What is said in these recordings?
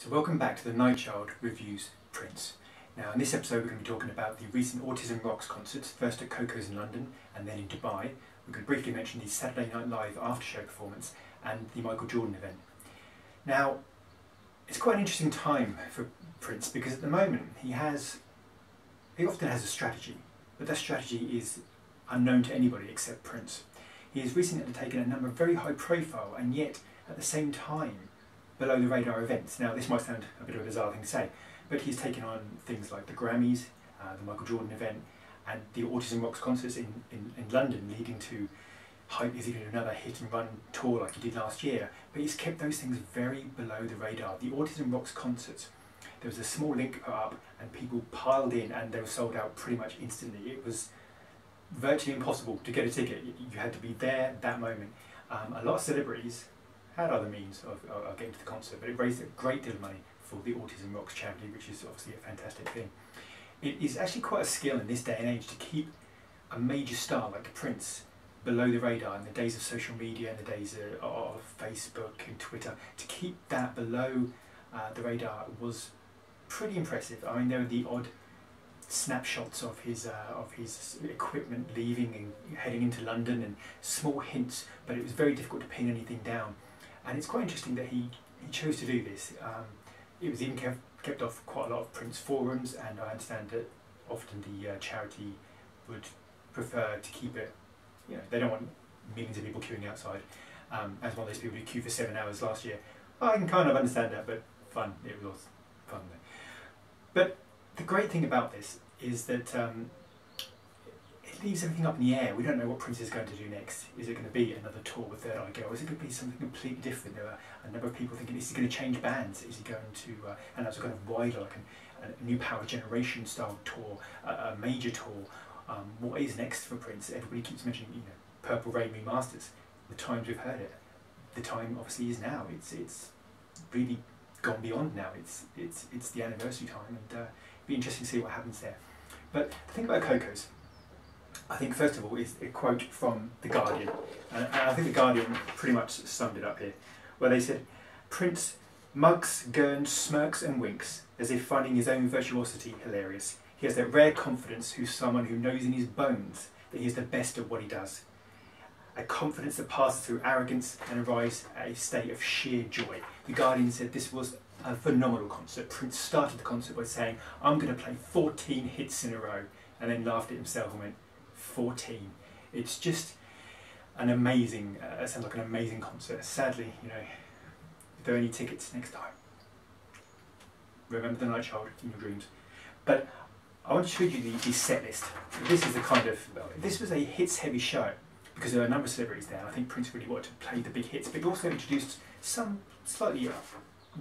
So welcome back to the NightChild Reviews Prince. Now in this episode we're going to be talking about the recent Autism Rocks concerts, first at Coco's in London and then in Dubai. We're going to briefly mention the Saturday Night Live after-show performance and the Michael Jordan event. Now it's quite an interesting time for Prince because at the moment he often has a strategy, but that strategy is unknown to anybody except Prince. He has recently undertaken a number of very high profile and yet at the same time below the radar events. Now this might sound a bit of a bizarre thing to say, but he's taken on things like the Grammys, the Michael Jordan event and the Autism Rocks concerts in London, leading to hype. He's going to do another hit and run tour like he did last year, but he's kept those things very below the radar. The Autism Rocks concerts, there was a small link put up and people piled in and they were sold out pretty much instantly. It was virtually impossible to get a ticket. You had to be there that moment. A lot of celebrities had other means of getting to the concert, but it raised a great deal of money for the Autism Rocks charity, which is obviously a fantastic thing. It is actually quite a skill in this day and age to keep a major star like Prince below the radar in the days of social media, in the days of Facebook and Twitter. To keep that below the radar was pretty impressive. I mean, there were the odd snapshots of his equipment leaving and heading into London and small hints, but it was very difficult to pin anything down. And it's quite interesting that he chose to do this. It was even kept off quite a lot of Prince forums, and I understand that often the charity would prefer to keep it, you know, they don't want millions of people queuing outside. As one of those people who queued for 7 hours last year. I can kind of understand that, but fun, it was fun. But the great thing about this is that it leaves everything up in the air. We don't know what Prince is going to do next. Is it going to be another tour with Third Eye Girl? Is it going to be something completely different? There are a number of people thinking, is he going to change bands? Is he going to, and that's a kind of wider, like a new Power Generation style tour, a major tour. What is next for Prince? Everybody keeps mentioning, you know, Purple Rain remasters. The times we've heard it, the time obviously is now. It's really gone beyond now. It's the anniversary time, and it'll be interesting to see what happens there. But the thing about Coco's, I think first of all is a quote from The Guardian, and I think The Guardian pretty much summed it up here, where they said, "Prince mugs, gurns, smirks and winks, as if finding his own virtuosity hilarious. He has that rare confidence who's someone who knows in his bones that he is the best at what he does. A confidence that passes through arrogance and arrives at a state of sheer joy." The Guardian said this was a phenomenal concert. Prince started the concert by saying, "I'm going to play 14 hits in a row," and then laughed at himself and went, 14. It's just an amazing, it sounds like an amazing concert. Sadly, you know, if there are any tickets next time, remember the NightChild in your dreams. But I want to show you the set list. This is the kind of, this was a hits heavy show because there were a number of celebrities there. I think Prince really wanted to play the big hits, but he also introduced some slightly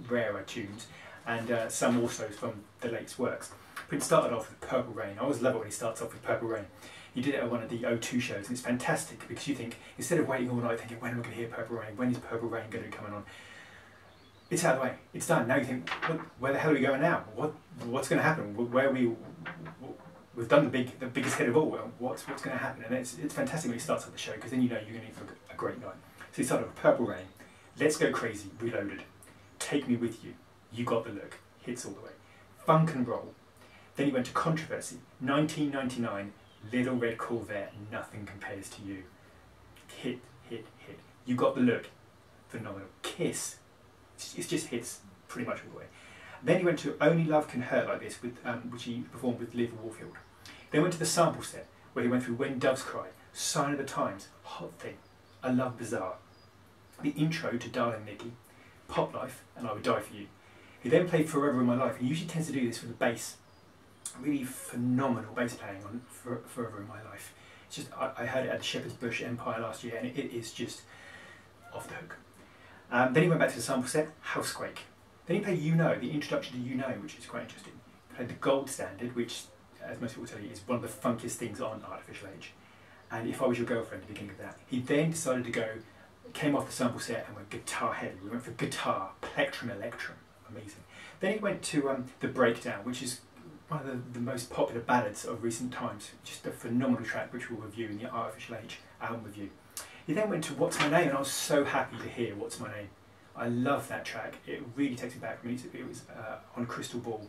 rarer tunes and some also from the latest works. Prince started off with Purple Rain. I always love it when he starts off with Purple Rain. He did it at one of the O2 shows, and it's fantastic because you think, instead of waiting all night thinking, when am I going to hear Purple Rain? When is Purple Rain going to be coming on? It's out of the way. It's done. Now you think, where the hell are we going now? What's going to happen? We've done the biggest hit of all. What's going to happen? And it's fantastic when he starts up the show because then you know you're going to have a great night. So he started with Purple Rain, Let's Go Crazy, Reloaded, Take Me With You, You Got the Look, hits all the way, Funk and Roll. Then he went to Controversy, 1999, Little Red Corvette, Nothing Compares to You. Hit, hit, hit. You Got the Look, phenomenal. Kiss, it's just hits pretty much all the way. Then he went to Only Love Can Hurt Like This, with, which he performed with Liv Warfield. Then went to the sample set, where he went through When Doves Cry, Sign of the Times, Hot Thing, I Love Bizarre. The intro to Darling Nikki, Pop Life, and I Would Die For You. He then played Forever in My Life. He usually tends to do this with the bass. Really phenomenal bass playing on Forever in My Life. It's just, I heard it at the Shepherd's Bush Empire last year, and it is just off the hook. Then he went back to the sample set, Housequake. Then he played You Know, the introduction to You Know, which is quite interesting. He played the Gold Standard, which, as most people tell you, is one of the funkiest things on Artificial Age. And If I Was Your Girlfriend, the beginning of that. He then decided to go, came off the sample set and went guitar heavy. We went for guitar, Plectrum Electrum, amazing. Then he went to The Breakdown, which is one of the most popular ballads of recent times. Just a phenomenal track which we'll review in the Artificial Age album review. He then went to What's My Name, and I was so happy to hear What's My Name. I love that track. It really takes me back. I mean, it was on Crystal Ball,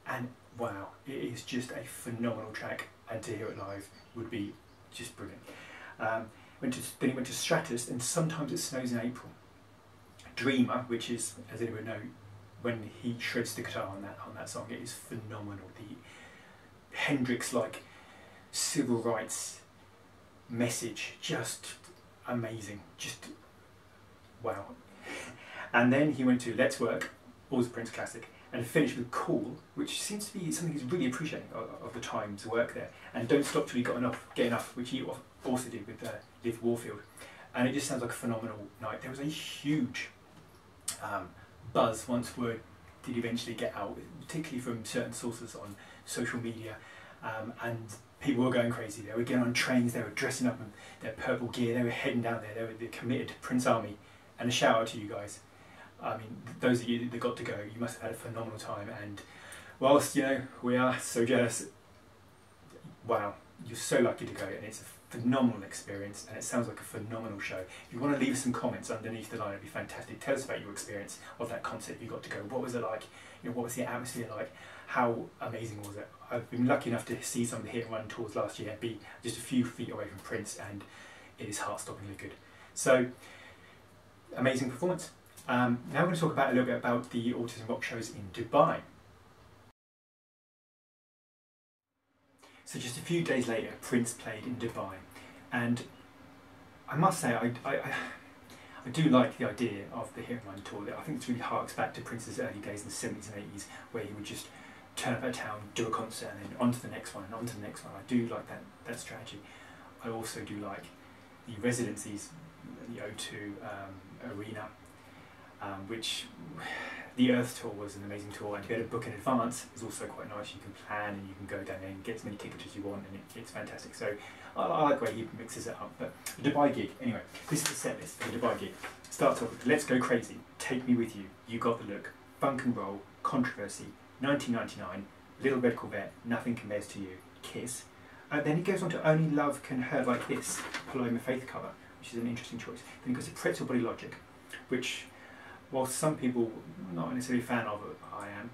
and wow, it is just a phenomenal track, and to hear it live would be just brilliant. Then he went to Stratus, and Sometimes It Snows in April. Dreamer, which is, as anyone knows, when he shreds the guitar on that song, it is phenomenal. The Hendrix-like civil rights message, just amazing, just wow. And then he went to Let's Work, always a Prince classic, and finished with Cool, which seems to be something he's really appreciating of the time's work there, and Don't Stop Till You Get Enough, which he also did with Liv Warfield. And it just sounds like a phenomenal night. There was a huge buzz once word did eventually get out, particularly from certain sources on social media, and people were going crazy. They were getting on trains, they were dressing up in their purple gear, they were heading down there, they were committed to Prince Army. And a shout out to you guys. I mean, those of you that got to go, you must have had a phenomenal time, and whilst, you know, we are so jealous, wow, you're so lucky to go, and it's a phenomenal experience, and it sounds like a phenomenal show. If you want to leave us some comments underneath the line, it'd be fantastic. Tell us about your experience of that concert you got to go. What was it like? You know, what was the atmosphere like? How amazing was it? I've been lucky enough to see some of the hit and run tours last year, be just a few feet away from Prince, and it is heart-stoppingly good. So, amazing performance. Now we're going to talk a little bit about the Autism Rock shows in Dubai. So just a few days later, Prince played in Dubai, and I must say I do like the idea of the Hit and Run tour. I think it's really harks back to Prince's early days in the 70s and 80s, where he would just turn up at a town, do a concert, and then on to the next one, and on to the next one. I do like that strategy. I also do like the residencies, the O2 Arena, which the Earth tour was an amazing tour, and to be able to book in advance is also quite nice. You can plan and you can go down there and get as many tickets as you want, and it's fantastic. So I like the way he mixes it up. But the Dubai gig, anyway, this is the set list for the Dubai gig. Starts off with Let's Go Crazy, Take Me With You, You Got the Look, Funk and Roll, Controversy, 1999, Little Red Corvette, Nothing Compares to You, Kiss. Then he goes on to Only Love Can Hurt Like This, Paloma Faith cover, which is an interesting choice. Then he goes to Pretzel Body Logic, which, while some people are not necessarily a fan of it, I am,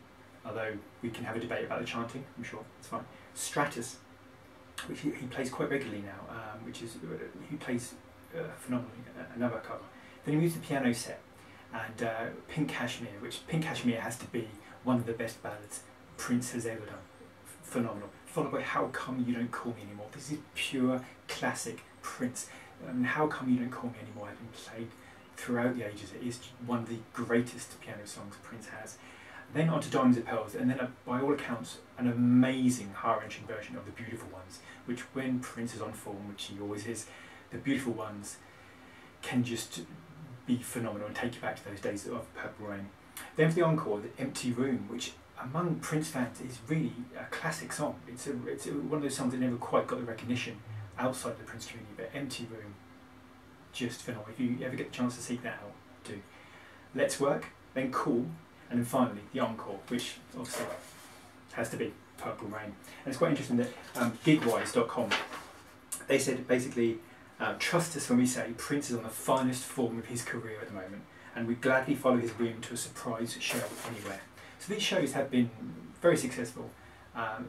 although we can have a debate about the chanting, I'm sure, it's fine. Stratus, which he plays quite regularly now, which is, he plays phenomenally, another cover. Then he moves to the piano set, and Pink Cashmere, which Pink Cashmere has to be one of the best ballads Prince has ever done. Phenomenal. Followed by How Come You Don't Call Me Anymore. This is pure classic Prince. How Come You Don't Call Me Anymore has been played throughout the ages. It is one of the greatest piano songs Prince has. Then on to Diamonds and Pearls, and then by all accounts an amazing heart-wrenching version of The Beautiful Ones, which when Prince is on form, which he always is, The Beautiful Ones can just be phenomenal and take you back to those days of Purple Rain. Then for the encore, The Empty Room, which among Prince fans is really a classic song. It's one of those songs that never quite got the recognition outside the Prince community, but Empty Room, just phenomenal. If you ever get the chance to seek that out, do. Let's Work, then Cool, and then finally the encore, which obviously has to be Purple Rain. And it's quite interesting that gigwise.com, they said basically, trust us when we say Prince is on the finest form of his career at the moment, and we gladly follow his whim to a surprise show anywhere. So these shows have been very successful,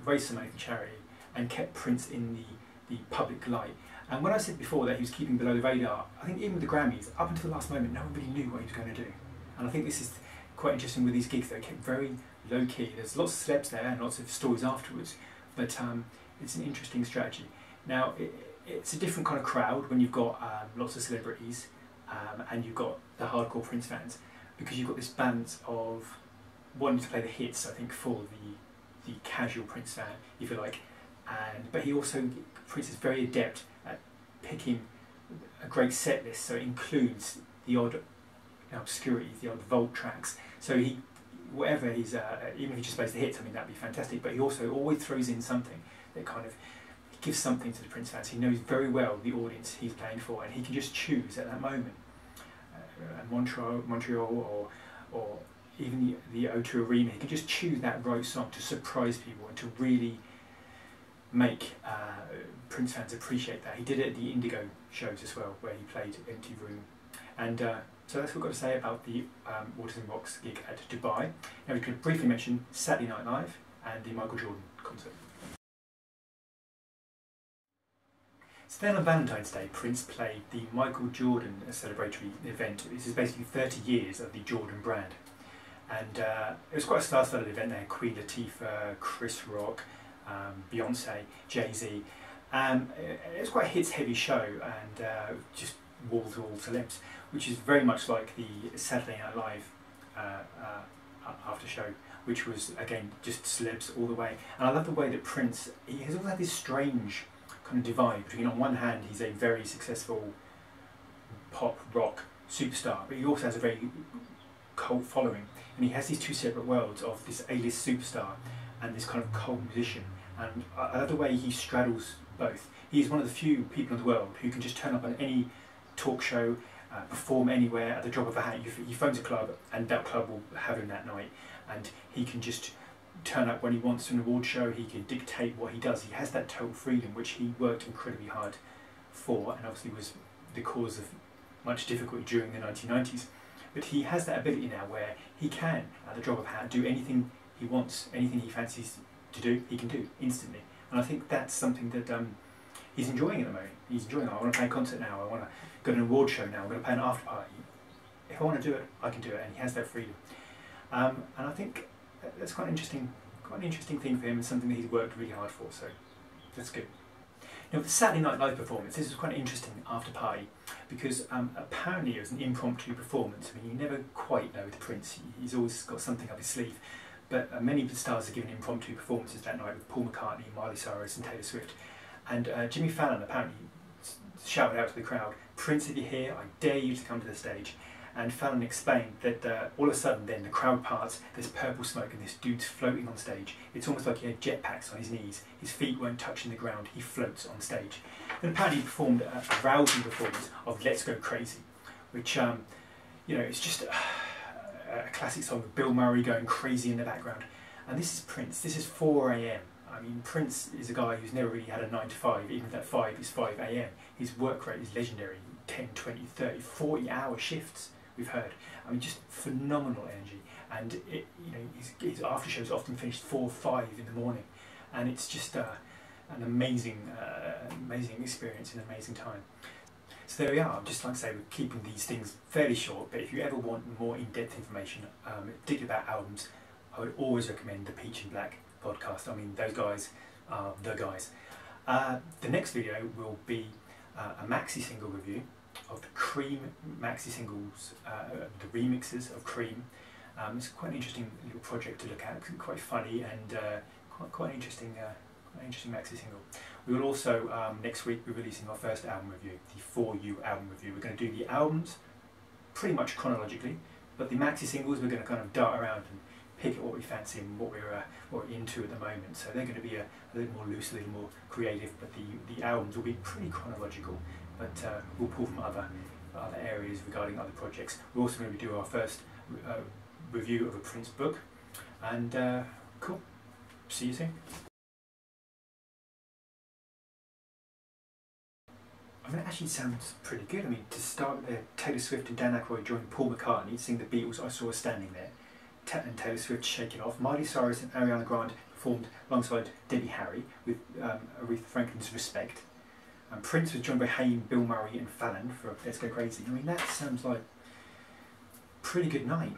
raised some money for charity, and kept Prince in the public light. And when I said before that he was keeping below the radar, I think even with the Grammys, up until the last moment, no one really knew what he was going to do. And I think this is quite interesting with these gigs. They kept very low key. There's lots of celebs there and lots of stories afterwards, but it's an interesting strategy. Now, it's a different kind of crowd when you've got lots of celebrities and you've got the hardcore Prince fans, because you've got this balance of wanting to play the hits, I think, for the casual Prince fan, if you like. But Prince is very adept at picking a great set list, so it includes the odd obscurities, the odd vault tracks. So even if he just plays the hits, I mean, that'd be fantastic, but he also always throws in something that kind of gives something to the Prince fans. He knows very well the audience he's playing for, and he can just choose at that moment. Montreal or even the O2 Arena, he can just choose that right song to surprise people and to really make Prince fans appreciate that. He did it at the Indigo shows as well, where he played Empty Room. And So that's what we've got to say about the Autism Rocks gig at Dubai. Now we could briefly mention Saturday Night Live and the Michael Jordan concert. So then on Valentine's Day, Prince played the Michael Jordan celebratory event. This is basically 30 years of the Jordan brand. And it was quite a star-studded event there. Queen Latifah, Chris Rock, Beyonce, Jay-Z. It was quite a hits-heavy show and just wall-to-wall celebs, which is very much like the Saturday Night Live after show, which was, again, just celebs all the way. And I love the way that Prince, he has always had this strange kind of divide between, on one hand, he's a very successful pop rock superstar, but he also has a very cult following, and he has these two separate worlds of this A-list superstar and this kind of cult musician. And I love the way he straddles both. He's one of the few people in the world who can just turn up on any talk show, perform anywhere at the drop of a hat. He phones a club and that club will have him that night, and he can just turn up when he wants to an award show. He can dictate what he does. He has that total freedom, which he worked incredibly hard for, and obviously was the cause of much difficulty during the 1990s. But he has that ability now where he can, at the drop of a hat, do anything he wants, anything he fancies to do, he can do instantly. And I think that's something that he's enjoying at the moment. He's enjoying it. I want to play a concert now, I want to go to an award show now, I'm going to play an after party. If I want to do it, I can do it, and he has that freedom. And I think that's quite an interesting thing for him, and something that he's worked really hard for, so that's good. Now, with the Saturday Night Live performance, this was quite an interesting after party, because apparently it was an impromptu performance. I mean, you never quite know with Prince, he's always got something up his sleeve. But many of the stars are given impromptu performances that night, with Paul McCartney, Miley Cyrus and Taylor Swift. And Jimmy Fallon apparently shouted out to the crowd, "Prince, if you're here, I dare you to come to the stage." And Fallon explained that all of a sudden then the crowd parts, there's purple smoke and this dude's floating on stage. It's almost like he had jetpacks on his knees. His feet weren't touching the ground, he floats on stage. And apparently he performed a rousing performance of Let's Go Crazy, which, you know, it's just a classic song with Bill Murray going crazy in the background. And this is Prince. This is 4 AM. I mean, Prince is a guy who's never really had a 9 to 5, even if that 5 is 5 AM. His work rate is legendary, 10, 20, 30, 40-hour shifts, we've heard. I mean, just phenomenal energy. And, you know, his after shows often finished 4 or 5 in the morning. And it's just an amazing experience and an amazing time. So there we are. I'd just like to say we're keeping these things fairly short, but if you ever want more in-depth information, particularly about albums, I would always recommend the Peach and Black podcast. I mean, those guys are the guys. The next video will be a maxi single review of the Cream maxi singles, the remixes of Cream. It's quite an interesting little project to look at. It's quite funny and quite an interesting maxi single. We will also, next week, be releasing our first album review, the For You album review. We're going to do the albums pretty much chronologically, but the maxi singles we're going to kind of dart around and pick at what we fancy and what we're into at the moment. So they're going to be a little more loose, a little more creative, but the albums will be pretty chronological, but we'll pull from other areas regarding other projects. We're also going to do our first review of a Prince book, and cool, see you soon. I mean, it actually sounds pretty good. I mean, to start there, Taylor Swift and Dan Aykroyd joined Paul McCartney to sing the Beatles' I Saw Her Standing There. And Taylor Swift Shake It Off. Miley Cyrus and Ariana Grande performed alongside Debbie Harry with Aretha Franklin's Respect. And Prince was joined by Haim, Bill Murray and Fallon for Let's Go Crazy. I mean, that sounds like a pretty good night.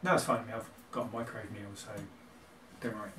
No, it's fine. I mean, I've got a microwave meal, so don't worry.